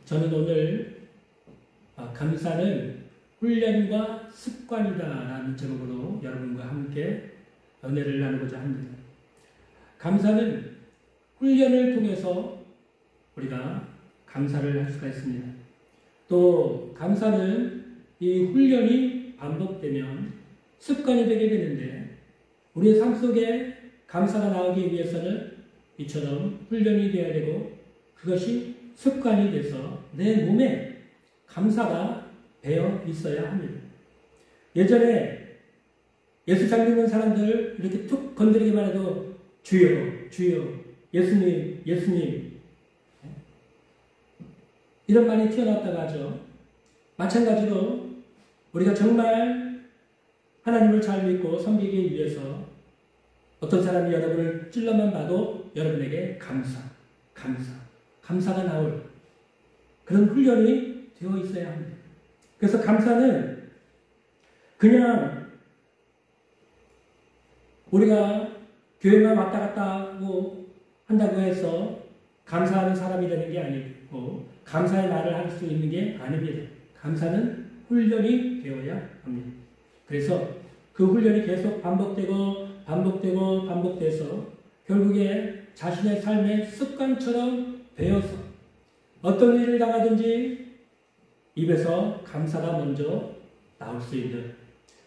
저는 오늘 감사는 훈련과 습관이다라는 제목으로 여러분과 함께 은혜를 나누고자 합니다. 감사는 훈련을 통해서 우리가 감사를 할 수가 있습니다. 또 감사는 이 훈련이 반복되면 습관이 되게 되는데 우리의 삶 속에 감사가 나오기 위해서는 이처럼 훈련이 되어야 되고 그것이 습관이 돼서 내 몸에 감사가 배어 있어야 합니다. 예전에 예수 잘 믿는 사람들 이렇게 툭 건드리기만 해도 주여, 주여, 예수님, 예수님 이런 말이 튀어나왔다고 하죠. 마찬가지로 우리가 정말 하나님을 잘 믿고 섬기기 위해서 어떤 사람이 여러분을 찔러만 봐도 여러분에게 감사가 나올 그런 훈련이 되어 있어야 합니다. 그래서 감사는 그냥 우리가 교회만 왔다 갔다 하고 한다고 해서 감사하는 사람이 되는 게 아니고 감사의 말을 할 수 있는 게 아닙니다. 감사는 훈련이 되어야 합니다. 그래서 그 훈련이 계속 반복돼서 결국에 자신의 삶의 습관처럼 되어서 어떤 일을 당하든지 입에서 감사가 먼저 나올 수 있는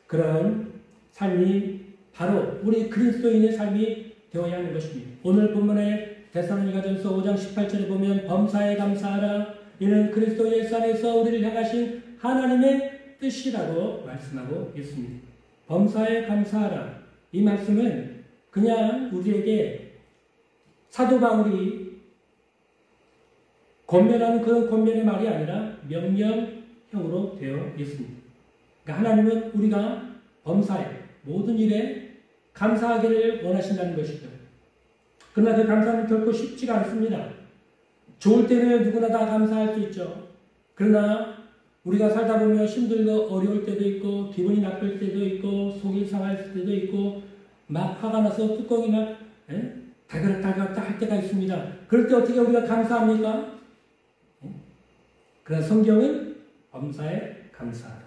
그런 삶이 바로 우리 그리스도인의 삶이 되어야 하는 것입니다. 오늘 본문의 데살로니가전서 5장 18절에 보면 범사에 감사하라 이는 그리스도 예수 안에서 우리를 향하신 하나님의 뜻이라고 말씀하고 있습니다. 범사에 감사하라 이 말씀은 그냥 우리에게 사도 바울이 권면하는 그런 권면의 말이 아니라 명령형으로 되어 있습니다. 그러니까 하나님은 우리가 범사에 모든 일에 감사하기를 원하신다는 것이죠. 그러나 그 감사는 결코 쉽지가 않습니다. 좋을 때는 누구나 다 감사할 수 있죠. 그러나 우리가 살다 보면 힘들고 어려울 때도 있고 기분이 나쁠 때도 있고 속이 상할 때도 있고 막 화가 나서 뚜껑이 막 달그락달그락 할 때가 있습니다. 그럴 때 어떻게 우리가 감사합니까? 그러나 성경은 범사에 감사하라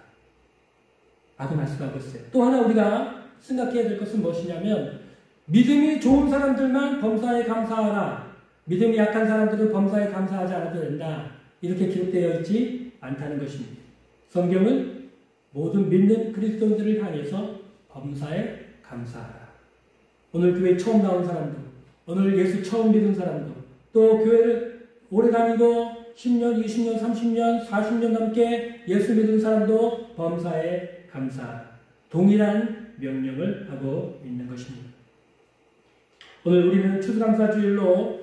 라고 말씀하고 있어요. 또 하나 우리가 생각해야 될 것은 무엇이냐면 믿음이 좋은 사람들만 범사에 감사하라. 믿음이 약한 사람들은 범사에 감사하지 않아도 된다. 이렇게 기록되어 있지 않다는 것입니다. 성경은 모든 믿는 그리스도인들을 향해서 범사에 감사하라. 오늘 교회 처음 나온 사람도, 오늘 예수 처음 믿은 사람도, 또 교회를 오래 다니고 10년, 20년, 30년, 40년 넘게 예수 믿은 사람도 범사에 감사하라. 동일한 명령을 하고 있는 것입니다. 오늘 우리는 추수감사주일로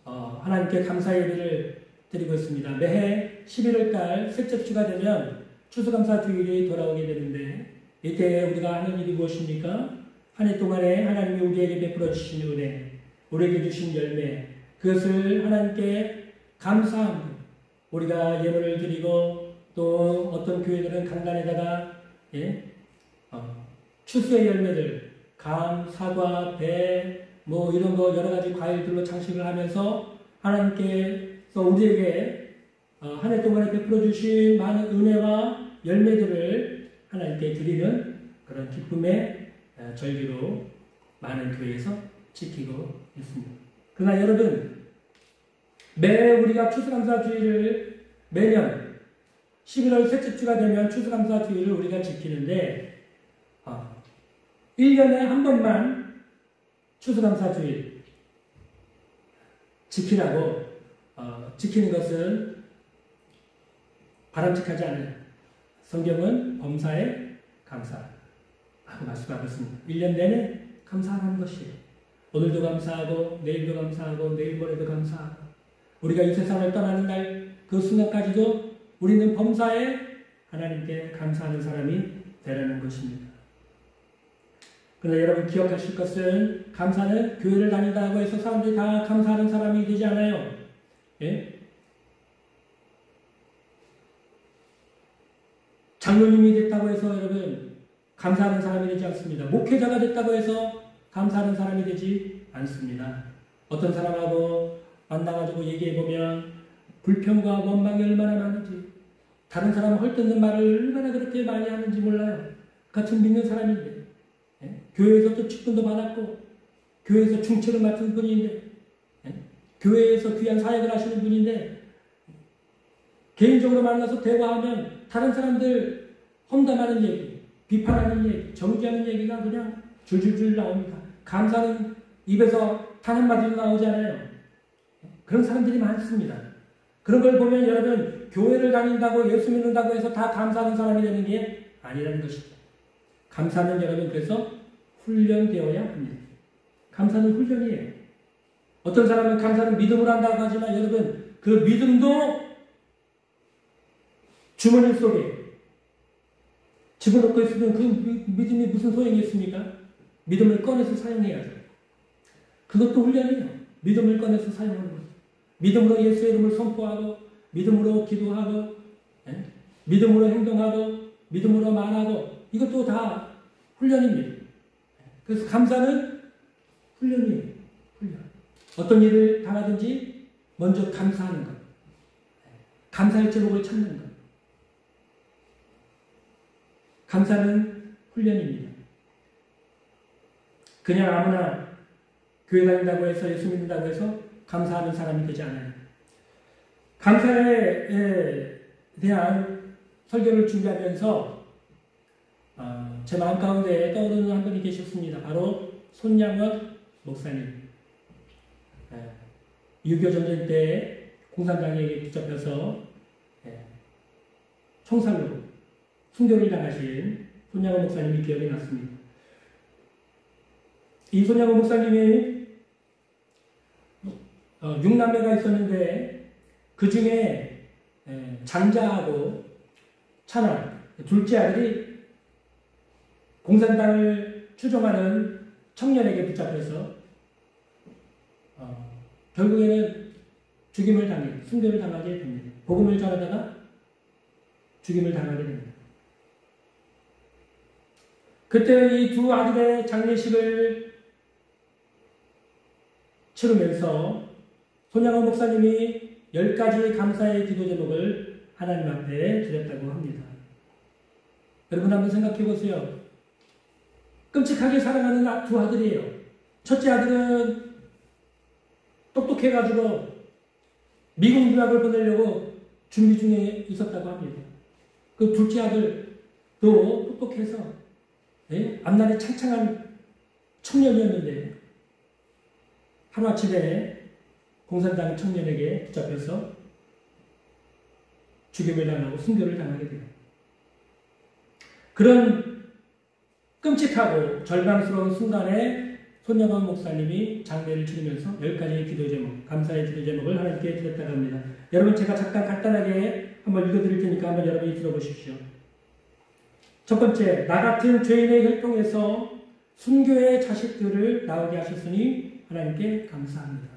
하나님께 감사 예배를 드리고 있습니다. 매해 11월달 셋째 주가 되면 추수감사주일이 돌아오게 되는데 이때 우리가 하는 일이 무엇입니까? 한 해 동안에 하나님이 우리에게 베풀어 주신 은혜, 우리에게 주신 열매, 그것을 하나님께 감사합니다. 우리가 예물을 드리고 또 어떤 교회들은 강단에다가 추수의 열매들, 감, 사과, 배, 뭐 이런 거 여러 가지 과일들로 장식을 하면서 하나님께서 우리에게 한 해 동안에 베풀어 주신 많은 은혜와 열매들을 하나님께 드리는 그런 기쁨의 절기로 많은 교회에서 지키고 있습니다. 그러나 여러분, 매 우리가 추수감사주일을 매년 11월 셋째 주가 되면 추수감사주일을 우리가 지키는데 1년에 한 번만 추수감사주일 지키라고 지키는 것은 바람직하지 않아요. 성경은 범사에 감사하고 말씀하고 있습니다. 1년 내내 감사하는 것이에요. 오늘도 감사하고 내일도 감사하고 내일 모레도 감사하고 우리가 이 세상을 떠나는 날 그 순간까지도 우리는 범사에 하나님께 감사하는 사람이 되라는 것입니다. 그러나 여러분 기억하실 것은 감사는 교회를 다닌다고 해서 사람들이 다 감사하는 사람이 되지 않아요. 예? 장로님이 됐다고 해서 여러분 감사하는 사람이 되지 않습니다. 목회자가 됐다고 해서 감사하는 사람이 되지 않습니다. 어떤 사람하고 만나가지고 얘기해보면 불평과 원망이 얼마나 많은지, 다른 사람 헐뜯는 말을 얼마나 그렇게 많이 하는지 몰라요. 같은 믿는 사람인데, 교회에서 또 직분도 받았고, 교회에서 중책을 맡은 분인데, 교회에서 귀한 사역을 하시는 분인데, 개인적으로 만나서 대화하면 다른 사람들 험담하는 얘기, 비판하는 얘기, 정죄하는 얘기가 그냥 줄줄줄 나옵니다. 감사는 입에서 단 한마디도 나오지 않아요. 그런 사람들이 많습니다. 그런 걸 보면 여러분, 교회를 다닌다고 예수 믿는다고 해서 다 감사하는 사람이 되는 게 아니라는 것입니다. 감사는 여러분 그래서 훈련되어야 합니다. 감사는 훈련이에요. 어떤 사람은 감사는 믿음으로 한다고 하지만 여러분, 그 믿음도 주머니 속에 집어넣고 있으면 그 믿음이 무슨 소용이 있습니까? 믿음을 꺼내서 사용해야죠. 그것도 훈련이에요. 믿음을 꺼내서 사용하는 거죠. 믿음으로 예수의 이름을 선포하고, 믿음으로 기도하고, 믿음으로 행동하고, 믿음으로 말하고, 이것도 다 훈련입니다. 그래서 감사는 훈련이에요. 훈련. 어떤 일을 당하든지 먼저 감사하는 것. 감사의 제목을 찾는 것. 감사는 훈련입니다. 그냥 아무나 교회 다닌다고 해서 예수 믿는다고 해서 감사하는 사람이 되지 않아요. 감사에 대한 설교를 준비하면서 제 마음 가운데 떠오르는 한 분이 계셨습니다. 바로 손양원 목사님. 6.25 전쟁 때 공산당에게 붙잡혀서 총살로 순교를 당하신 손양원 목사님이 기억이 났습니다. 이 손양원 목사님이 6남매가 있었는데 그 중에 장자하고 차남, 둘째 아들이 공산당을 추종하는 청년에게 붙잡혀서 결국에는 죽임을 당해, 순교를 당하게 됩니다. 복음을 전하다가 죽임을 당하게 됩니다. 그때 이 두 아들의 장례식을 치르면서 손양원 목사님이 10가지 감사의 기도 제목을 하나님 앞에 드렸다고 합니다. 여러분 한번 생각해 보세요. 끔찍하게 사랑하는 두 아들이에요. 첫째 아들은 똑똑해가지고 미국 유학을 보내려고 준비 중에 있었다고 합니다. 그 둘째 아들도 똑똑해서 앞날이 창창한 청년이었는데 하루아침에 공산당 청년에게 붙잡혀서 죽임을 당하고 순교를 당하게 돼요. 그런 끔찍하고 절망스러운 순간에 손양원 목사님이 장례를 치르면서 10가지의 기도 제목, 감사의 기도 제목을 하나님께 드렸다고 합니다. 여러분 제가 잠깐 간단하게 한번 읽어드릴 테니까 한번 여러분이 들어보십시오. 첫 번째, 나 같은 죄인의 혈통에서 순교의 자식들을 나오게 하셨으니 하나님께 감사합니다.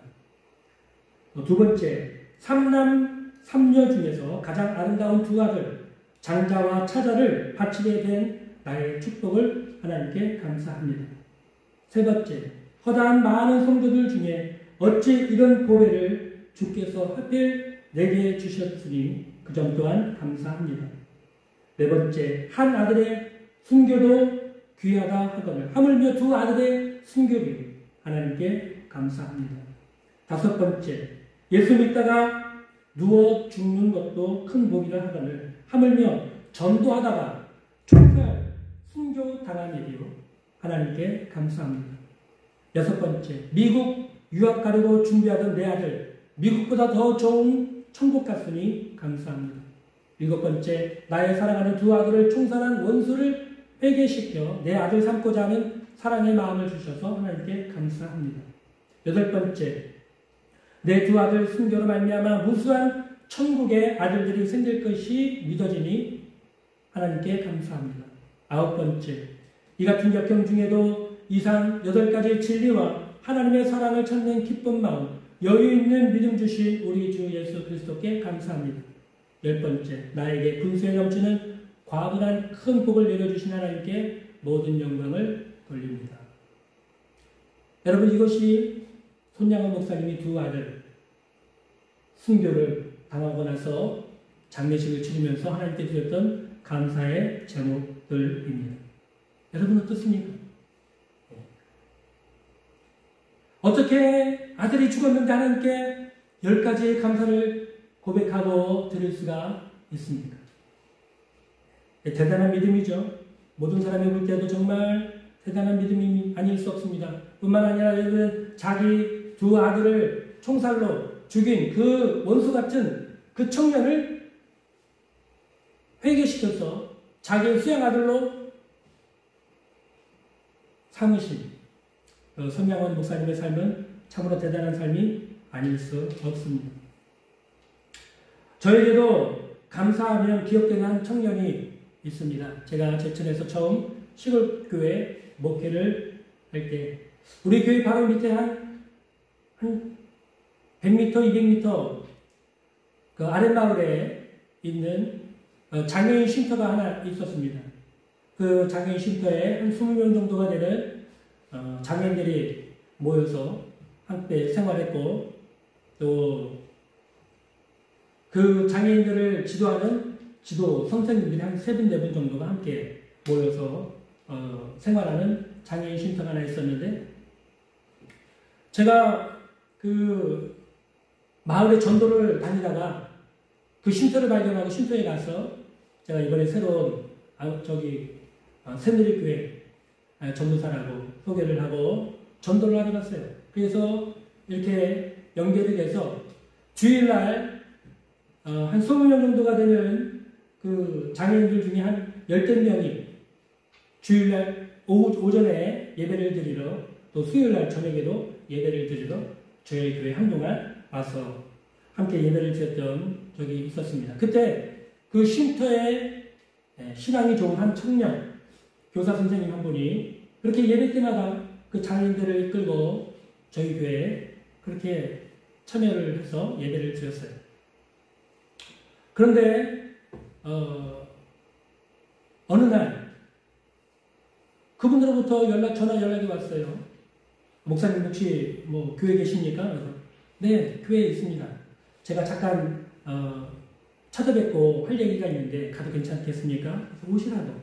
두 번째, 3남 3녀 중에서 가장 아름다운 두 아들, 장자와 차자를 바치게 된 나의 축복을 하나님께 감사합니다. 세 번째, 허다한 많은 성도들 중에 어찌 이런 보배를 주께서 하필 내게 주셨으니 그 점 또한 감사합니다. 네 번째, 한 아들의 순교도 귀하다 하거늘 하물며 두 아들의 순교비 하나님께 감사합니다. 다섯 번째, 예수 믿다가 누워 죽는 것도 큰 복이라 하거늘 하물며 전도하다가 총살 순교 당한 일이요 하나님께 감사합니다. 여섯 번째, 미국 유학 가려고 준비하던 내 아들 미국보다 더 좋은 천국 갔으니 감사합니다. 일곱 번째, 나의 사랑하는 두 아들을 총살한 원수를 회개시켜 내 아들 삼고자 하는 사랑의 마음을 주셔서 하나님께 감사합니다. 여덟 번째, 내 두 아들 순교로 말미암아 무수한 천국의 아들들이 생길 것이 믿어지니 하나님께 감사합니다. 아홉 번째, 이 같은 역경 중에도 이상 8가지 진리와 하나님의 사랑을 찾는 기쁜 마음, 여유 있는 믿음 주신 우리 주 예수 그리스도께 감사합니다. 열 번째, 나에게 분수에 넘치는 과분한 큰 복을 내려주신 하나님께 모든 영광을 돌립니다. 여러분, 이것이 손양원 목사님이 두 아들 순교를 당하고 나서 장례식을 치르면서 하나님께 드렸던 감사의 제목들입니다. 여러분 어떻습니까? 어떻게 아들이 죽었는데 하나님께 10가지의 감사를 고백하고 드릴 수가 있습니까? 대단한 믿음이죠. 모든 사람이 볼 때도 정말 대단한 믿음이 아닐 수 없습니다. 뿐만 아니라 여러분 자기 두 아들을 총살로 죽인 그 원수 같은 그 청년을 회개시켜서 자기의 수양 아들로 삼으신 손양원 목사님의 삶은 참으로 대단한 삶이 아닐 수 없습니다. 저에게도 감사하면 기억되는 한 청년이 있습니다. 제가 제천에서 처음 시골교회 목회를 할 때 우리 교회 바로 밑에 한 100m, 200m 그 아랫마을에 있는 장애인 쉼터가 하나 있었습니다. 그 장애인 쉼터에 한 20명 정도가 되는 장애인들이 모여서 함께 생활했고 또 그 장애인들을 지도하는 지도 선생님들이 한 3분, 4분 정도가 함께 모여서 생활하는 장애인 쉼터가 하나 있었는데 제가 그 마을의 전도를 다니다가 그 쉼터를 발견하고 쉼터에 가서 제가 이번에 새로운 새누리교회 전도사라고 소개를 하고 전도를 하러 갔어요. 그래서 이렇게 연결이 돼서 주일날 한 20명 정도가 되는 그 장애인들 중에 한 10명이 주일날 오전에 예배를 드리러 또 수요일날 저녁에도 예배를 드리러 저희 교회 한동안 와서 함께 예배를 드렸던 적이 있었습니다. 그때 그 쉼터에 신앙이 좋은 한 청년 교사 선생님 한 분이 그렇게 예배 때마다 그 장애인들을 이끌고 저희 교회에 그렇게 참여를 해서 예배를 드렸어요. 그런데 어느 날 그분으로부터 전화 연락이 왔어요. 목사님 혹시 뭐 교회 계십니까? 그래서 네, 교회에 있습니다. 제가 잠깐 찾아뵙고 할 얘기가 있는데 가도 괜찮겠습니까? 그래서 오시라도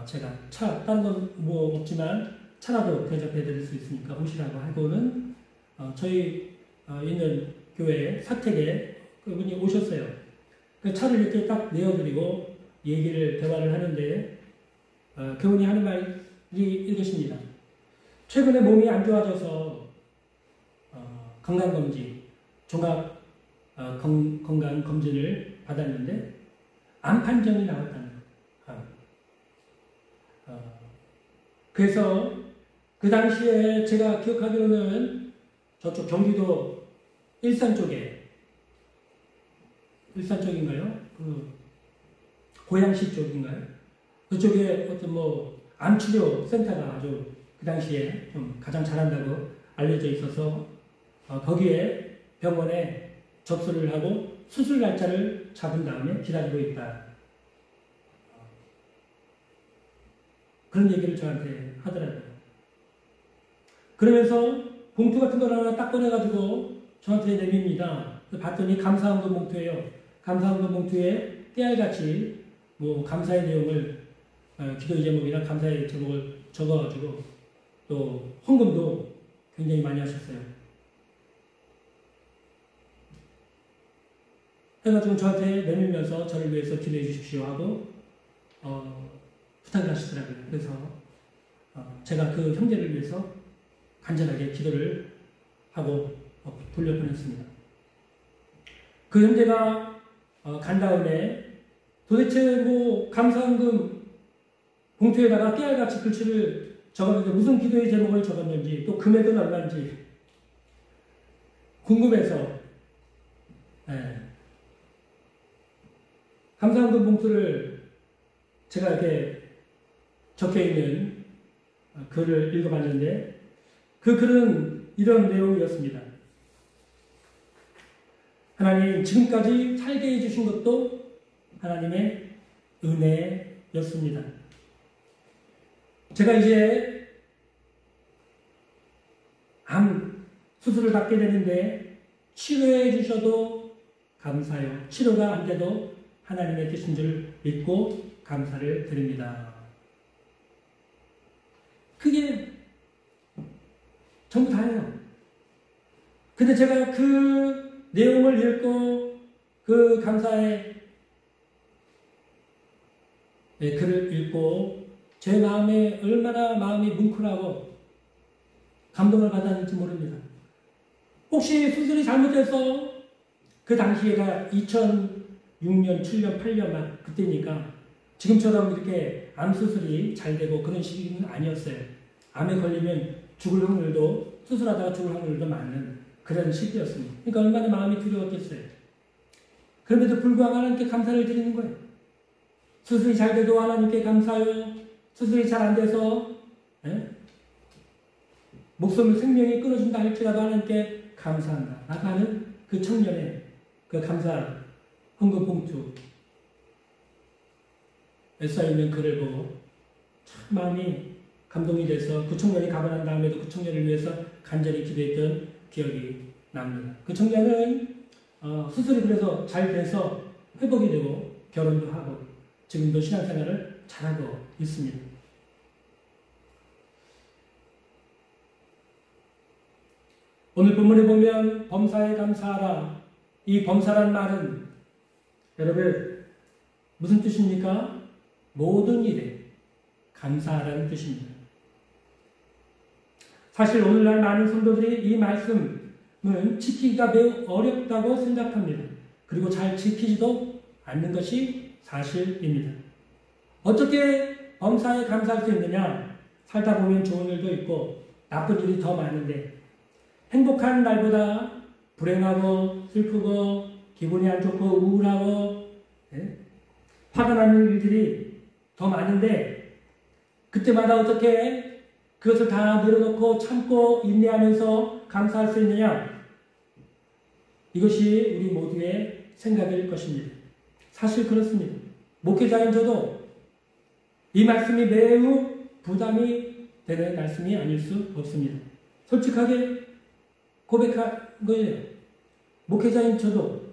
제가 다른 건 뭐 없지만 차라도 대접해 드릴 수 있으니까 오시라고 하고는 저희 있는 교회 사택에 그분이 오셨어요. 그 차를 이렇게 딱 내어드리고 대화를 하는데 그분이 하는 말이 이것입니다. 최근에 몸이 안 좋아져서 건강검진, 종합 건강검진을 받았는데 암 판정이 나왔다는 거예요. 그래서 그 당시에 제가 기억하기로는 저쪽 경기도 일산 쪽인가요? 그 고양시 쪽인가요? 그쪽에 어떤 암치료 센터가 아주 그 당시에 좀 가장 잘한다고 알려져 있어서 거기에 병원에 접수를 하고 수술 날짜를 잡은 다음에 기다리고 있다. 그런 얘기를 저한테 하더라고요. 그러면서 봉투 같은 걸 하나 딱 꺼내가지고 저한테 내밉니다. 봤더니 감사헌금 봉투예요. 감사헌금 봉투에 깨알같이 감사의 내용을 기도의 제목이나 감사의 제목을 적어가지고 또 헌금도 굉장히 많이 하셨어요. 해가지고 저한테 내밀면서 저를 위해서 기도해 주십시오 하고 부탁을 하시더라고요. 그래서 제가 그 형제를 위해서 간절하게 기도를 하고 돌려보냈습니다. 그 형제가 간 다음에 도대체 감사헌금 봉투에다가 깨알같이 글씨를 적었는데 무슨 기도의 제목을 적었는지 또 금액은 얼마인지 궁금해서 감사헌금 봉투를 제가 이렇게 적혀있는 글을 읽어봤는데 그 글은 이런 내용이었습니다. 하나님, 지금까지 살게 해주신 것도 하나님의 은혜였습니다. 제가 이제 암 수술을 받게 되는데 치료해 주셔도 감사요. 치료가 안 돼도 하나님의 뜻인 줄 믿고 감사를 드립니다. 그게 전부 다예요. 근데 제가 그 내용을 읽고 그 감사의 글을 읽고 제 마음에 얼마나 마음이 뭉클하고 감동을 받았는지 모릅니다. 혹시 수술이 잘못돼서 그 당시에가 2006년, 7년, 8년만 그때니까 지금처럼 이렇게 암 수술이 잘 되고 그런 시기는 아니었어요. 암에 걸리면 죽을 확률도 수술하다가 죽을 확률도 많은 그런 시기였습니다. 그러니까 얼마나 마음이 두려웠겠어요. 그럼에도 불구하고 하나님께 감사를 드리는 거예요. 수술이 잘 돼도 하나님께 감사해요. 수술이 잘 안 돼서 목숨 생명이 끊어진다 할지라도 하나님께 감사한다. 라고 하는 그 청년의 그 감사 헌금 봉투에 써있는 글을 보고 참 마음이 감동이 돼서 그 청년이 가고 난 다음에도 그 청년을 위해서 간절히 기도했던 기억이 납니다. 그 청년은 수술이 그래서 잘 돼서 회복이 되고 결혼도 하고 지금도 신앙생활을 잘하고 있습니다. 오늘 본문에 보면 범사에 감사하라. 이 범사란 말은 여러분 무슨 뜻입니까? 모든 일에 감사하라는 뜻입니다. 사실 오늘날 많은 성도들이 이 말씀은 지키기가 매우 어렵다고 생각합니다. 그리고 잘 지키지도 않는 것이 사실입니다. 어떻게 범사에 감사할 수 있느냐? 살다 보면 좋은 일도 있고 나쁜 일이 더 많은데 행복한 날보다 불행하고 슬프고 기분이 안 좋고 우울하고 화가 나는 일들이 더 많은데 그때마다 어떻게 그것을 다 내려놓고 참고 인내하면서 감사할 수 있느냐? 이것이 우리 모두의 생각일 것입니다. 사실 그렇습니다. 목회자인 저도 이 말씀이 매우 부담이 되는 말씀이 아닐 수 없습니다. 솔직하게 고백한 거예요. 목회자인 저도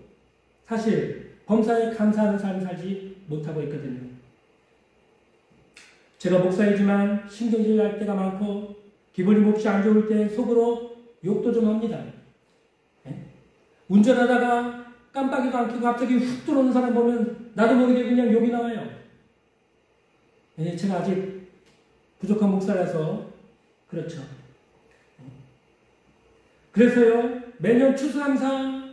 사실 범사에 감사하는 삶을 살지 못하고 있거든요. 제가 목사이지만 신경질 날 때가 많고 기분이 몹시 안 좋을 때 속으로 욕도 좀 합니다. 운전하다가 깜빡이도 안 켜고 갑자기 훅 들어오는 사람 보면 나도 모르게 그냥 욕이 나와요. 제가 아직 부족한 목사라서 그렇죠. 그래서요 매년 추수감사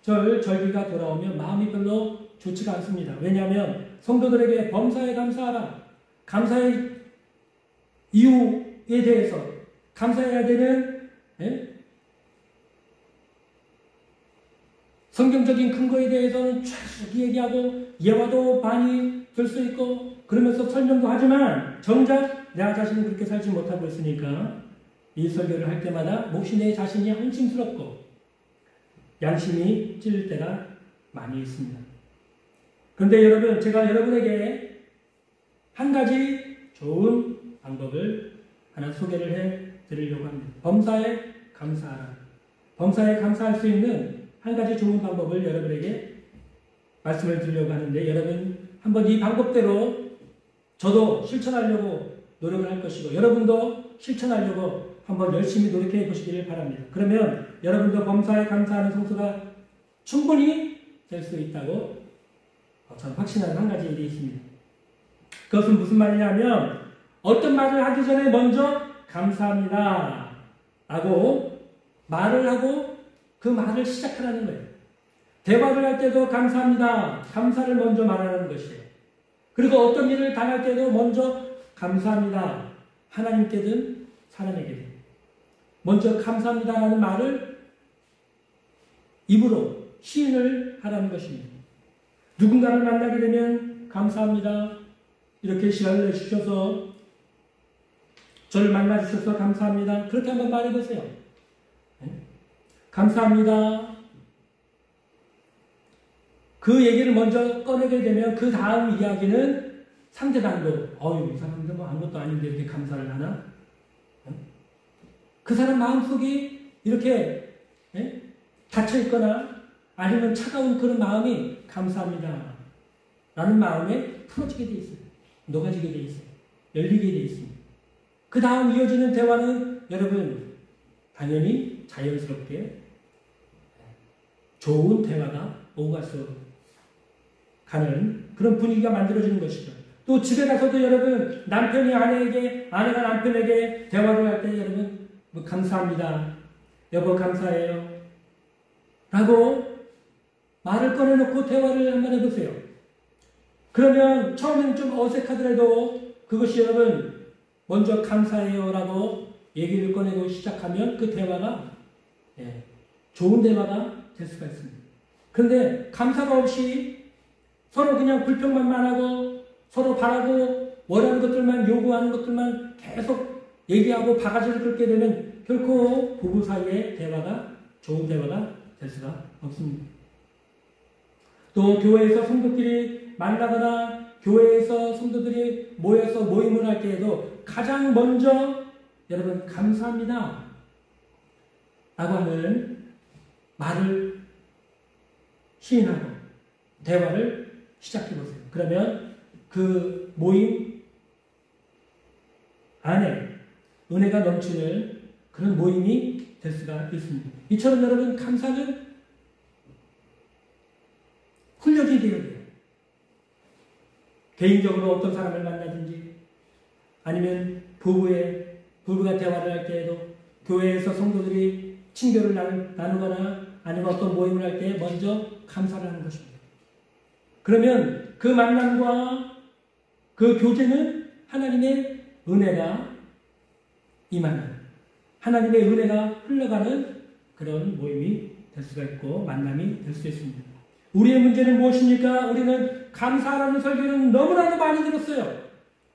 절기가 돌아오면 마음이 별로 좋지가 않습니다. 왜냐하면 성도들에게 범사에 감사하라. 감사의 이유에 대해서 감사해야 되는 성경적인 근거에 대해서는 쭉 얘기하고 예화도 많이 들 수 있고 그러면서 설명도 하지만 정작 내 자신이 그렇게 살지 못하고 있으니까 이 설교를 할 때마다 몹시 내 자신이 한심스럽고 양심이 찔릴 때가 많이 있습니다. 그런데 여러분, 제가 여러분에게 한 가지 좋은 방법을 하나 소개를 해 드리려고 합니다. 범사에 감사하라. 범사에 감사할 수 있는 한 가지 좋은 방법을 여러분에게 말씀을 드리려고 하는데 여러분 한번 이 방법대로 저도 실천하려고 노력을 할 것이고 여러분도 실천하려고 한번 열심히 노력해 보시기를 바랍니다. 그러면 여러분도 범사에 감사하는 성수가 충분히 될 수 있다고 저는 확신하는 한 가지 일이 있습니다. 그것은 무슨 말이냐면 어떤 말을 하기 전에 먼저 감사합니다 라고 말을 하고 그 말을 시작하라는 거예요. 대화를 할 때도 감사합니다. 감사를 먼저 말하는 것이에요. 그리고 어떤 일을 당할 때도 먼저 감사합니다. 하나님께든 사람에게든 먼저 감사합니다라는 말을 입으로 시인을 하라는 것입니다. 누군가를 만나게 되면 감사합니다. 이렇게 시간을 내주셔서 저를 만나주셔서 감사합니다. 그렇게 한번 말해보세요. 감사합니다. 그 얘기를 먼저 꺼내게 되면 그 다음 이야기는 상대방도 이 사람들 뭐 아무것도 아닌데 이렇게 감사를 하나? 그 사람 마음속이 이렇게 닫혀있거나 아니면 차가운 그런 마음이 감사합니다 라는 마음에 풀어지게 돼 있어요. 녹아지게 돼 있어요. 열리게 돼 있습니다. 그 다음 이어지는 대화는 여러분 당연히 자연스럽게 좋은 대화가 오고 가서 가는 그런 분위기가 만들어지는 것이죠. 또 집에 가서도 여러분 남편이 아내에게, 아내가 남편에게 대화를 할 때 여러분 뭐 감사합니다. 여보 감사해요. 라고 말을 꺼내놓고 대화를 한번 해보세요. 그러면 처음에는 좀 어색하더라도 그것이 여러분 먼저 감사해요 라고 얘기를 꺼내고 시작하면 그 대화가 좋은 대화가 될 수가 있습니다. 그런데 감사가 없이 서로 그냥 불평만 하고 서로 바라고 원하는 것들만 요구하는 것들만 계속 얘기하고 바가지를 긁게 되면 결코 부부 사이의 대화가 좋은 대화가 될 수가 없습니다. 또 교회에서 성도끼리 만나거나 교회에서 성도들이 모여서 모임을 할 때에도 가장 먼저 여러분 감사합니다 라고 하는 말을 시인하고 대화를 시작해 보세요. 그러면 그 모임 안에 은혜가 넘치는 그런 모임이 될 수가 있습니다. 이처럼 여러분 감사는 훈련이 되어야 돼요. 개인적으로 어떤 사람을 만나든지 아니면 부부가 대화를 할 때에도 교회에서 성도들이 친교를 나누거나 아니면 어떤 모임을 할 때 먼저 감사를 하는 것입니다. 그러면 그 만남과 그 교제는 하나님의 은혜가 임하는, 하나님의 은혜가 흘러가는 그런 모임이 될 수가 있고 만남이 될 수 있습니다. 우리의 문제는 무엇입니까? 우리는 감사하라는 설교는 너무나도 많이 들었어요.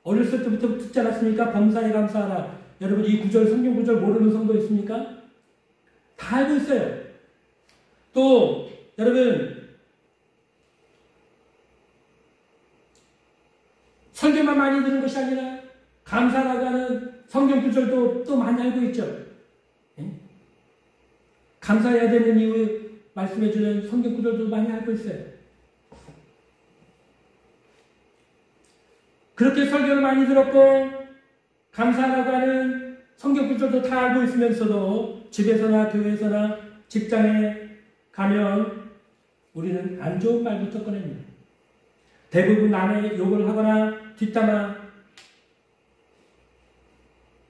어렸을 때부터 듣지 않았습니까? 범사에 감사하라. 여러분 이 구절, 성경 구절 모르는 성도 있습니까? 다 알고 있어요. 또 여러분 설교만 많이 들은 것이 아니라 감사라고 하는 성경 구절도 또 많이 알고 있죠. 감사해야 되는 이유 말씀해주는 성경 구절도 많이 알고 있어요. 그렇게 설교를 많이 들었고 감사라고 하는 성경 구절도 다 알고 있으면서도 집에서나 교회에서나 직장에 가면 우리는 안 좋은 말부터 꺼냅니다. 대부분 남의 욕을 하거나 뒷담화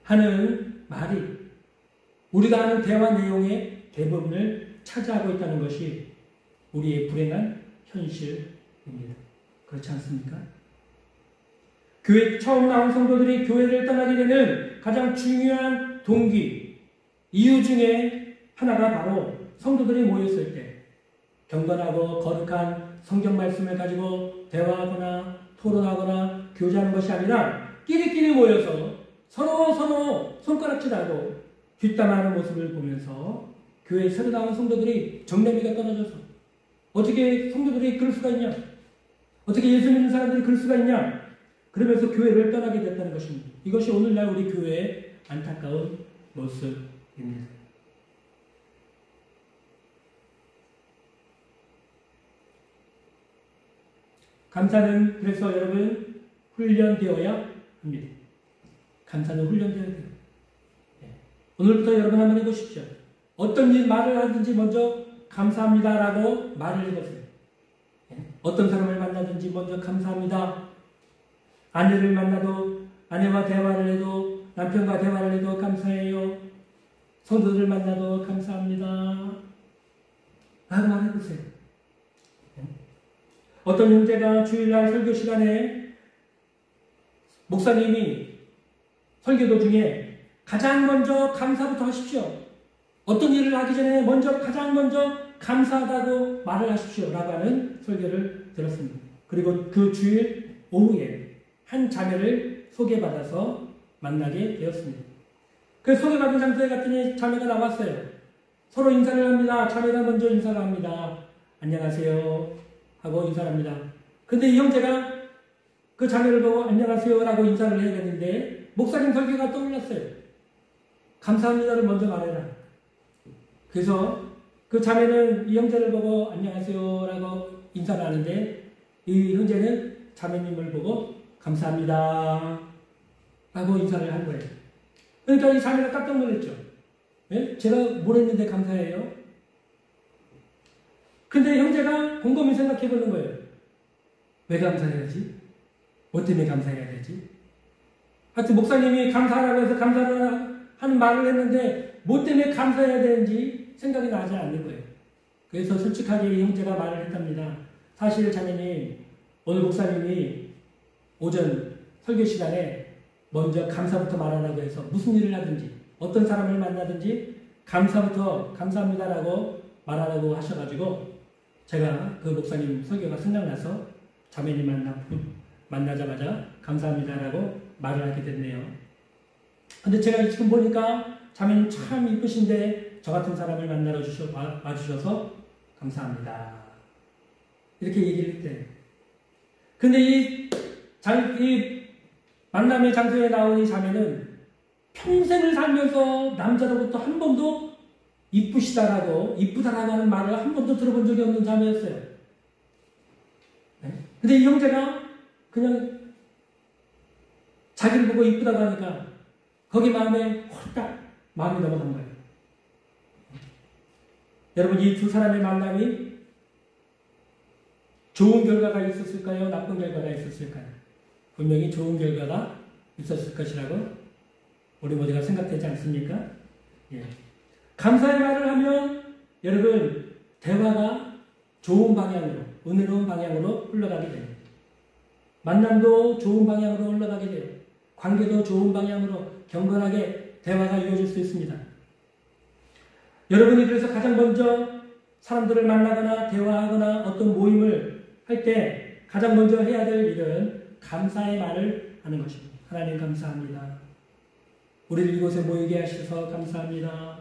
하는 말이 우리가 하는 대화 내용의 대부분을 차지하고 있다는 것이 우리의 불행한 현실입니다. 그렇지 않습니까? 교회 처음 나온 성도들이 교회를 떠나게 되는 가장 중요한 동기, 이유 중에 하나가 바로 성도들이 모였을 때 경건하고 거룩한 성경 말씀을 가지고 대화하거나 토론하거나 교제하는 것이 아니라 끼리끼리 모여서 서로 손가락질하고 뒷담화하는 모습을 보면서 교회에 새로 나온 성도들이 정내미가 떨어져서 어떻게 성도들이 그럴 수가 있냐? 어떻게 예수 믿는 사람들이 그럴 수가 있냐? 그러면서 교회를 떠나게 됐다는 것입니다. 이것이 오늘날 우리 교회의 안타까운 모습입니다. 감사는 그래서 여러분 훈련되어야 합니다. 감사는 훈련되어야 돼요. 오늘부터 여러분 한번 해보십시오. 어떤 일 말을 하든지 먼저 감사합니다라고 말을 해보세요. 어떤 사람을 만나든지 먼저 감사합니다. 아내를 만나도 아내와 대화를 해도 남편과 대화를 해도 감사해요. 성도들을 만나도 감사합니다. 라고 말해보세요. 어떤 형제가 주일날 설교 시간에 목사님이 설교 도중에 가장 먼저 감사부터 하십시오. 어떤 일을 하기 전에 가장 먼저 감사하다고 말을 하십시오. 라고 하는 설교를 들었습니다. 그리고 그 주일 오후에 한 자매를 소개받아서 만나게 되었습니다. 그 소개받은 장소에 갔더니 자매가 나왔어요. 서로 인사를 합니다. 자매가 먼저 인사를 합니다. 안녕하세요 하고 인사를 합니다. 근데 이 형제가 그 자매를 보고 안녕하세요 라고 인사를 해야 되는데 목사님 설교가 떠올랐어요. 감사합니다를 먼저 말해라. 그래서 그 자매는 이 형제를 보고 안녕하세요라고 인사를 하는데 이 형제는 자매님을 보고 감사합니다 라고 인사를 한 거예요. 그러니까 이 자매가 깜짝 놀랐죠. 예? 제가 뭘 했는데 감사해요? 근데 형제가 곰곰이 생각해 보는 거예요. 왜 감사해야지? 뭐 때문에 감사해야 되지? 하여튼 목사님이 감사하라고 해서 감사를 하는 말을 했는데 뭐 때문에 감사해야 되는지 생각이 나지 않는 거예요. 그래서 솔직하게 이 형제가 말을 했답니다. 사실 자매님, 오늘 목사님이 오전 설교 시간에 먼저 감사부터 말하라고 해서 무슨 일을 하든지 어떤 사람을 만나든지 감사부터 감사합니다라고 말하라고 하셔가지고 제가 그 목사님 설교가 생각나서 자매님 만나자마자 감사합니다라고 말을 하게 됐네요. 근데 제가 지금 보니까 자매님 참 이쁘신데 저 같은 사람을 만나러 와주셔서 감사합니다. 이렇게 얘기를 했대요. 근데 이 만남의 장소에 나온 이 자매는 평생을 살면서 남자로부터 한 번도 이쁘시다라고, 이쁘다라고 하는 말을 한 번도 들어본 적이 없는 자매였어요. 네? 근데 이 형제가 그냥 자기를 보고 이쁘다고 하니까 거기 마음에 홀딱 마음이 넘어간 거예요. 여러분, 이 두 사람의 만남이 좋은 결과가 있었을까요? 나쁜 결과가 있었을까요? 분명히 좋은 결과가 있었을 것이라고 우리 모두가 생각되지 않습니까? 예. 감사의 말을 하면 여러분 대화가 좋은 방향으로, 은혜로운 방향으로 흘러가게 됩니다. 만남도 좋은 방향으로 흘러가게 돼요. 관계도 좋은 방향으로 경건하게 대화가 이루어질 수 있습니다. 여러분이 그래서 가장 먼저 사람들을 만나거나 대화하거나 어떤 모임을 할 때 가장 먼저 해야 될 일은 감사의 말을 하는 것입니다. 하나님 감사합니다. 우리를 이곳에 모이게 하셔서 감사합니다.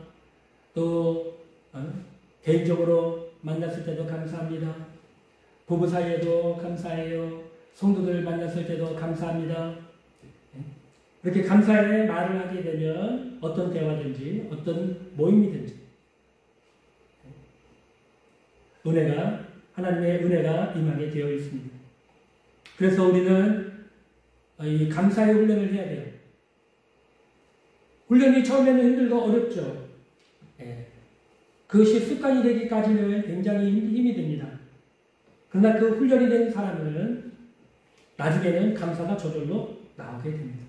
또 개인적으로 만났을 때도 감사합니다. 부부 사이에도 감사해요. 성도들 만났을 때도 감사합니다. 이렇게 감사의 말을 하게 되면 어떤 대화든지 어떤 모임이든지 하나님의 은혜가 임하게 되어 있습니다. 그래서 우리는 이 감사의 훈련을 해야 돼요. 훈련이 처음에는 힘들고 어렵죠. 그것이 습관이 되기까지는 굉장히 힘이 듭니다. 그러나 그 훈련이 된 사람은 나중에는 감사가 저절로 나오게 됩니다.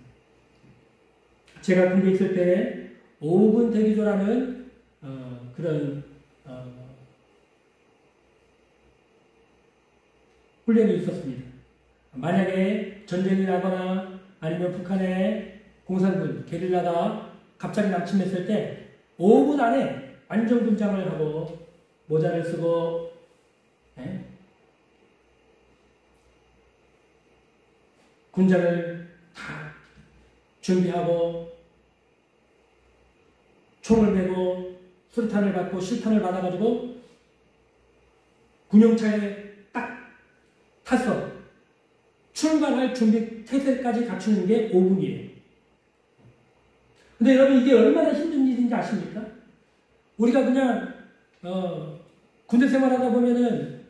제가 군대에 있을 때 5분 대기조라는 그런 훈련이 있었습니다. 만약에 전쟁이 나거나 아니면 북한의 공산군, 게릴라가 갑자기 남침했을 때 5분 안에 완전 군장을 하고 모자를 쓰고 군장을 다 준비하고 총을 메고 수류탄을 받고 실탄을 받아가지고 군용차에 딱 타서 출발할 준비 태세까지 갖추는 게 5분이에요. 근데 여러분 이게 얼마나 힘든 일인지 아십니까? 우리가 그냥 군대 생활하다 보면은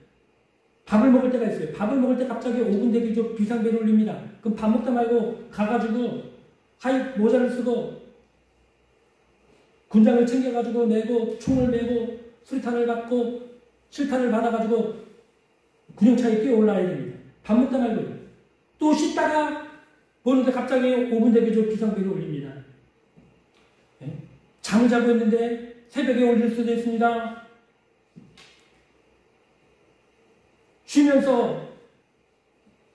밥을 먹을 때가 있어요. 밥을 먹을 때 갑자기 5분 대기조 비상벨이 울립니다. 그럼 밥 먹다 말고 가가지고 모자를 쓰고 군장을 챙겨가지고 메고 총을 메고 수리탄을 받고 실탄을 받아가지고 군용차에 뛰어 올라야 됩니다. 밥 먹다 말고 또 쉬다가 보는데 갑자기 5분 대기조 비상벨이 울립니다. 잠을 자고 있는데 새벽에 울릴 수도 있습니다. 쉬면서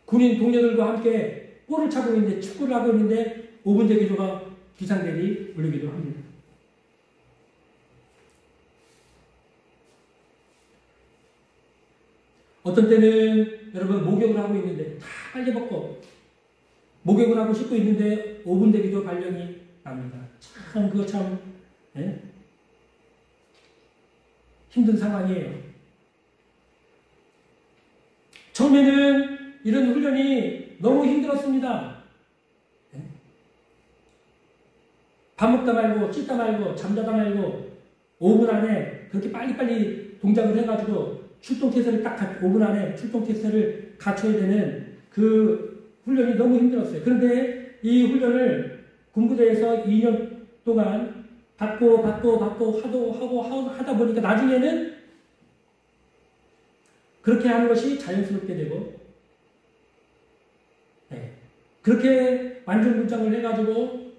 군인 동료들과 함께 볼을 차고 있는데 축구를 하고 있는데 5분 대기조가 비상벨이 울리기도 합니다. 어떤 때는 여러분 목욕을 하고 있는데 다 빨리 벗고 목욕을 하고 씻고 있는데 5분 대기조 발령이 납니다. 참 그거 참 힘든 상황이에요. 처음에는 이런 훈련이 너무 힘들었습니다. 밥 먹다 말고 씻다 말고 잠자다 말고 5분 안에 그렇게 빨리빨리 동작을 해가지고 출동태세를 딱 5분 안에 출동태세를 갖춰야 되는 그 훈련이 너무 힘들었어요. 그런데 이 훈련을 군부대에서 2년 동안 받고 하다 보니까 나중에는 그렇게 하는 것이 자연스럽게 되고, 네. 그렇게 완전군장을 해가지고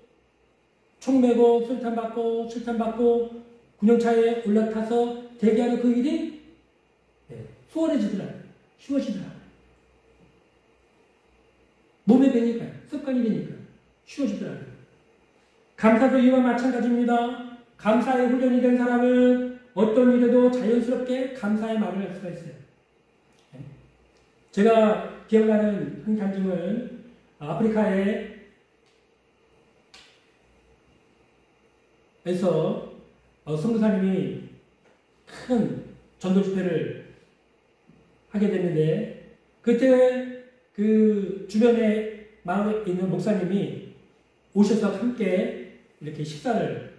총 메고 술탄 받고 군용차에 올라타서 대기하는 그 일이 수월해지더라고요. 쉬워지더라고요. 몸에 배니까요. 습관이 되니까 쉬워지더라고요. 감사도 이와 마찬가지입니다. 감사의 훈련이 된 사람은 어떤 일에도 자연스럽게 감사의 말을 할 수가 있어요. 제가 기억나는 한 간증은 아프리카에서 선교사님이 큰 전도 집회를 하게 됐는데, 그때 그 주변에 마을에 있는 목사님이 오셔서 함께 이렇게 식사를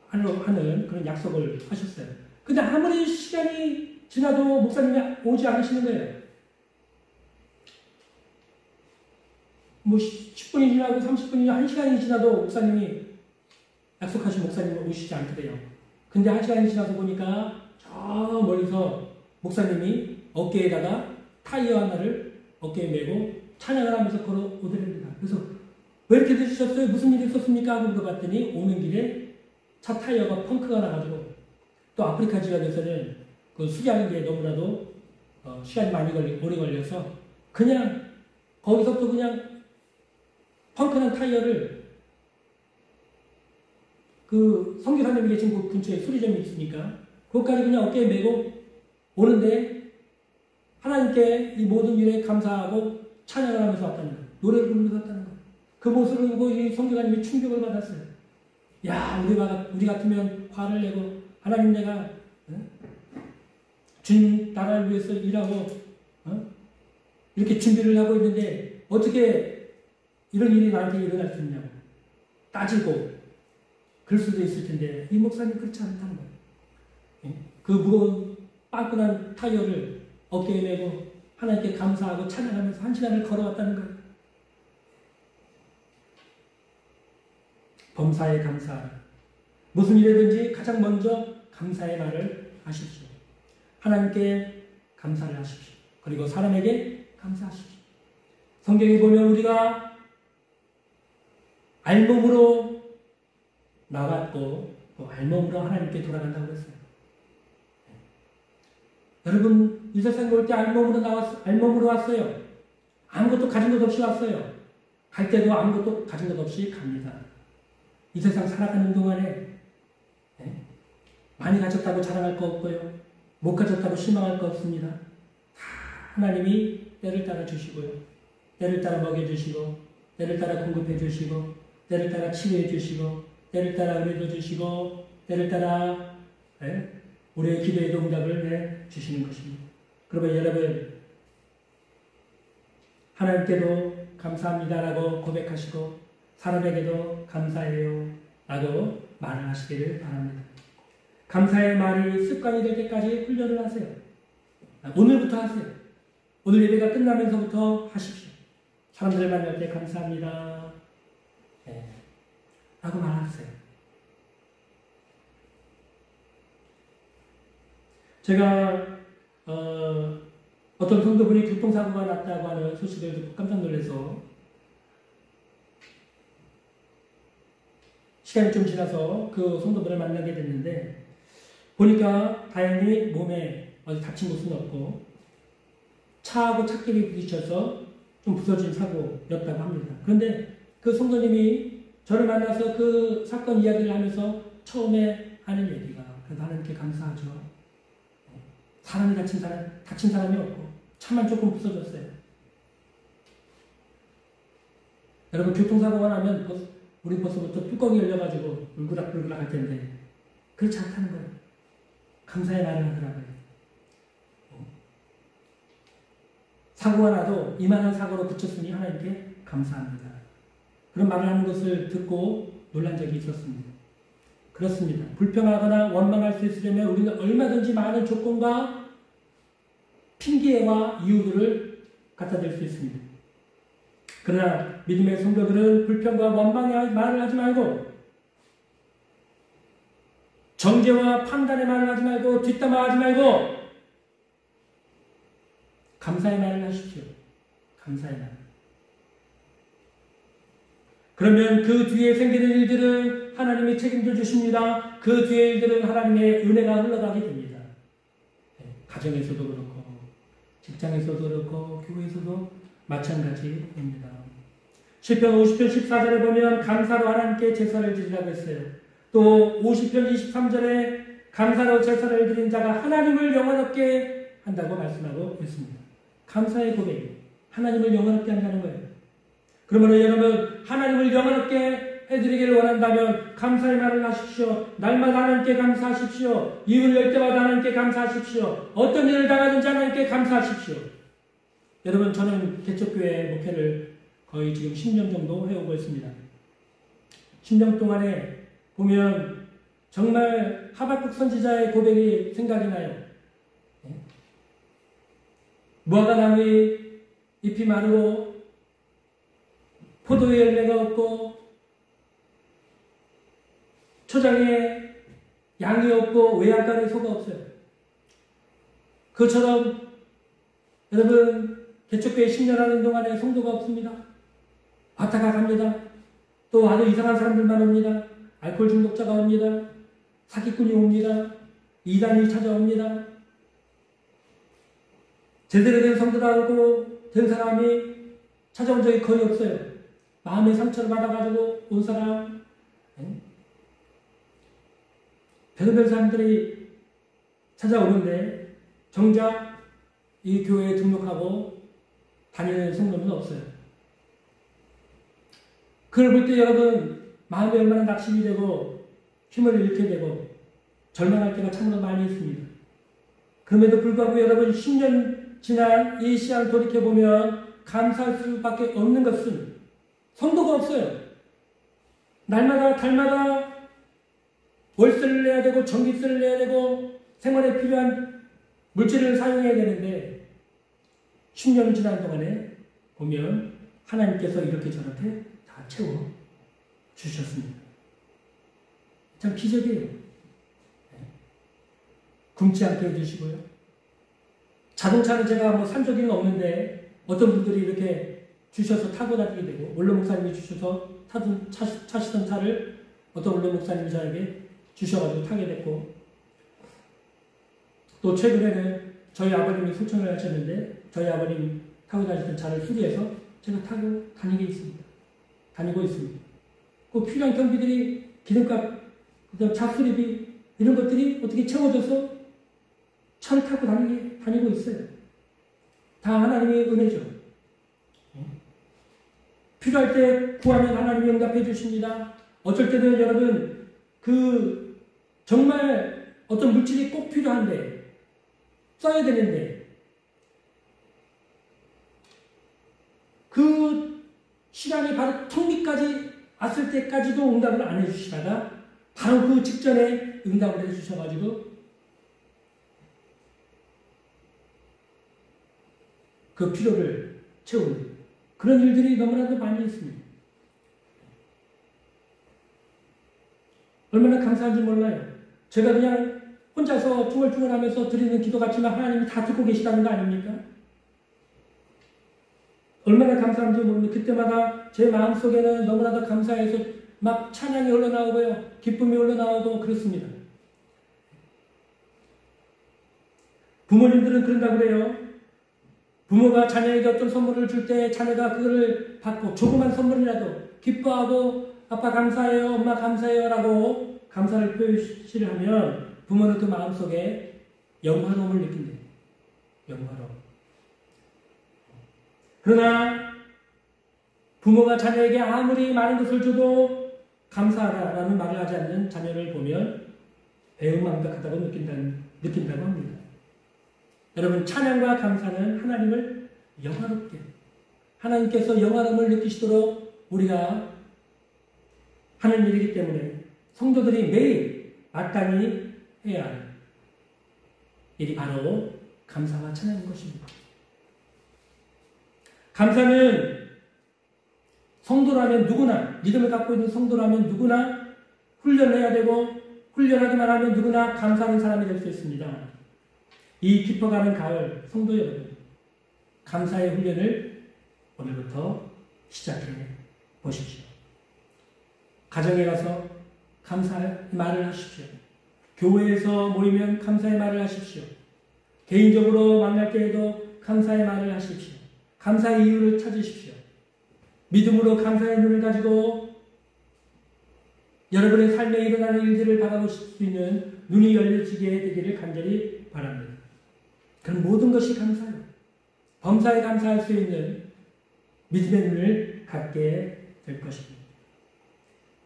하는 그런 약속을 하셨어요. 근데 아무리 시간이 지나도 목사님이 오지 않으시는 거예요. 뭐 10분이 지나고 30분이 1시간이 지나도 목사님이 약속하신 목사님은 오시지 않더래요. 근데 1시간이 지나서 보니까 저 멀리서 목사님이 어깨에다가 타이어 하나를 어깨에 메고 찬양을 하면서 걸어오더랍니다. 그래서 왜 이렇게 늦으셨어요? 무슨 일이 있었습니까? 하고 물어봤더니 오는 길에 차 타이어가 펑크가 나가지고, 또 아프리카 지역에서는 그 수리하는 게 너무나도 시간이 많이 오래 걸려서 그냥 거기서부터 그냥 펑크난 타이어를, 그 선교사님이 계신 그 근처에 수리점이 있으니까 그것까지 그냥 어깨에 메고 오는데 하나님께 이 모든 일에 감사하고 찬양을 하면서 왔다는 거예요. 노래를 부르면서 왔다는 거예요. 그 모습을 보고 이 선교사님이 충격을 받았어요. 야, 우리 같으면 화를 내고, 하나님 내가 주님 나라를 위해서 일하고 이렇게 준비를 하고 있는데 어떻게 이런 일이 나한테 일어날 수 있냐고 따지고 그럴 수도 있을 텐데, 이 목사님 그렇지 않다는 거예요. 그 무거운 빵꾸난 타이어를 어깨에 메고 하나님께 감사하고 찬양하면서 1시간을 걸어왔다는 거예요. 범사에 감사하라. 무슨 일이든지 가장 먼저 감사의 말을 하십시오. 하나님께 감사를 하십시오. 그리고 사람에게 감사하십시오. 성경에 보면 우리가 알몸으로 나왔고 또 알몸으로 하나님께 돌아간다고 했어요. 여러분, 이 세상에 올 때 알몸으로 왔어요. 아무것도 가진 것 없이 왔어요. 갈 때도 아무것도 가진 것 없이 갑니다. 이 세상 살아가는 동안에 많이 가졌다고 자랑할 거 없고요. 못 가졌다고 실망할 거 없습니다. 다 하나님이 때를 따라 주시고요. 때를 따라 먹여주시고, 때를 따라 공급해 주시고, 때를 따라 치료해 주시고, 때를 따라 은혜도 주시고, 때를 따라 우리의 기도의 응답을 주시는 것입니다. 그러면 여러분, 하나님께도 감사합니다라고 고백하시고 사람에게도 감사해요 라고 말을 하시기를 바랍니다. 감사의 말이 습관이 될 때까지 훈련을 하세요. 오늘부터 하세요. 오늘 예배가 끝나면서부터 하십시오. 사람들을 만날 때 감사합니다 라고 말하세요. 제가 어떤 성도분이 교통사고가 났다고 하는 소식을 듣고 깜짝 놀라서 시간이 좀 지나서 그 성도분을 만나게 됐는데, 보니까 다행히 몸에 어디 다친 곳은 없고 차하고 차끼리 부딪혀서 좀 부서진 사고였다고 합니다. 그런데 그 성도님이 저를 만나서 그 사건 이야기를 하면서 처음에 하는 얘기가, 그래도 하나님께 감사하죠. 사람이 다친 사람이 없고 차만 조금 부서졌어요. 여러분, 교통사고가 나면 우리 벌써부터 뚜껑이 열려가지고 울그락불그락 할 텐데 그렇지 않다는 거예요. 감사의 말을 하더라고요. 사고가 나도 이만한 사고로 그쳤으니 하나님께 감사합니다. 그런 말을 하는 것을 듣고 놀란 적이 있었습니다. 그렇습니다. 불평하거나 원망할 수 있으려면 우리는 얼마든지 많은 조건과 핑계와 이유들을 갖다 댈 수 있습니다. 그러나 믿음의 성도들은 불평과 원망의 말을 하지 말고 정죄와 판단의 말을 하지 말고 뒷담화하지 말고 감사의 말을 하십시오. 감사의 말. 그러면 그 뒤에 생기는 일들은 하나님이 책임져 주십니다. 그 뒤의 일들은 하나님의 은혜가 흘러가게 됩니다. 가정에서도 그렇고 직장에서도 그렇고 교회에서도 마찬가지입니다. 시편 50편 14절에 보면 감사로 하나님께 제사를 드리라고 했어요. 또 50편 23절에 감사로 제사를 드린 자가 하나님을 영화롭게 한다고 말씀하고 있습니다. 감사의 고백, 하나님을 영화롭게 한다는 거예요. 그러면 여러분 하나님을 영화롭게 해드리기를 원한다면 감사의 말을 하십시오. 날마다 하나님께 감사하십시오. 이웃을 열 때마다 하나님께 감사하십시오. 어떤 일을 당하든지 하나님께 감사하십시오. 여러분 저는 개척교회 목회를 거의 지금 10년 정도 해오고 있습니다. 10년 동안에 보면 정말 하박국 선지자의 고백이 생각이 나요. 무화과 나무의 잎이 마르고 포도의 열매가 없고 초장에 양이 없고 외양간에 소가 없어요. 그처럼 여러분 개척교회 10년 하는 동안에 성도가 없습니다. 왔다가 갑니다. 또 아주 이상한 사람들만 옵니다. 알코올 중독자가 옵니다. 사기꾼이 옵니다. 이단이 찾아옵니다. 제대로 된 성도라고 된 사람이 찾아온 적이 거의 없어요. 마음의 상처를 받아가지고 온 사람, 별의별 사람들이 찾아오는데 정작 이 교회에 등록하고 다니는 성도는 없어요. 그걸 볼 때 여러분 마음이 얼마나 낙심이 되고 힘을 잃게 되고 절망할 때가 참으로 많이 있습니다. 그럼에도 불구하고 여러분 10년 지난 이 시간을 돌이켜보면 감사할 수밖에 없는 것은 성도가 없어요. 날마다 달마다 월세를 내야 되고 전기세를 내야 되고 생활에 필요한 물질을 사용해야 되는데 10년을 지난 동안에 보면 하나님께서 이렇게 저렇게 다 채워 주셨습니다. 참 기적이에요. 굶지 않게 해주시고요. 자동차는 제가 뭐 산 적이 없는데 어떤 분들이 이렇게 주셔서 타고 다니게 되고 원로 목사님이 주셔서 타시던 차를 어떤 원로 목사님이 저에게 주셔가지고 타게 됐고 또 최근에는 저희 아버님이 소천을 하셨는데 저희 아버님 타고 다니던 차를 수리해서 제가 타고 다니고 있습니다. 그 필요한 경비들이 기름값, 그다음 차 수리비 이런 것들이 어떻게 채워져서 차를 타고 다니고 있어요. 다 하나님의 은혜죠. 필요할 때 구하면 하나님이 응답해 주십니다. 어쩔 때는 여러분 정말 어떤 물질이 꼭 필요한데 써야 되는데 그 시간이 바로 턱밑까지 왔을 때까지도 응답을 안 해주시다가 바로 그 직전에 응답을 해주셔가지고 그 필요를 채우는 그런 일들이 너무나도 많이 있습니다. 얼마나 감사한지 몰라요. 제가 그냥 혼자서 중얼중얼하면서 드리는 기도 같지만 하나님이 다 듣고 계시다는 거 아닙니까? 얼마나 감사한지 모릅니다. 그때마다 제 마음속에는 너무나도 감사해서 막 찬양이 흘러나오고요. 기쁨이 흘러나오고 그렇습니다. 부모님들은 그런다고 그래요. 부모가 자녀에게 어떤 선물을 줄 때 자녀가 그거를 받고 조그만 선물이라도 기뻐하고 아빠 감사해요, 엄마 감사해요 라고 감사를 표시를 하면 부모는 그 마음속에 영화로움을 느낀대요. 영화로움. 그러나 부모가 자녀에게 아무리 많은 것을 줘도 감사하다라는 말을 하지 않는 자녀를 보면 배운 마음과 같다고 느낀다고 합니다. 여러분 찬양과 감사는 하나님을 영화롭게 하나님께서 영화로움을 느끼시도록 우리가 하는 일이기 때문에 성도들이 매일 마땅히 해야 하는 일이 바로 감사와 찬양인 것입니다. 감사는 성도라면 누구나, 믿음을 갖고 있는 성도라면 누구나 훈련해야 되고, 훈련하기만 하면 누구나 감사하는 사람이 될 수 있습니다. 이 깊어가는 가을, 성도 여러분, 감사의 훈련을 오늘부터 시작해 보십시오. 가정에 가서 감사의 말을 하십시오. 교회에서 모이면 감사의 말을 하십시오. 개인적으로 만날 때에도 감사의 말을 하십시오. 감사의 이유를 찾으십시오. 믿음으로 감사의 눈을 가지고 여러분의 삶에 일어나는 일들을 바라보실 수 있는 눈이 열려지게 되기를 간절히 바랍니다. 그럼 모든 것이 감사요. 범사에 감사할 수 있는 믿음의 눈을 갖게 될 것입니다.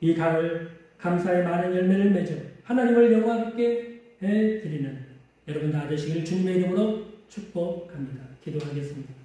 이 가을 감사의 많은 열매를 맺어 하나님을 영광롭게 해드리는 여러분 다 되시길 주님의 이름으로 축복합니다. 기도하겠습니다.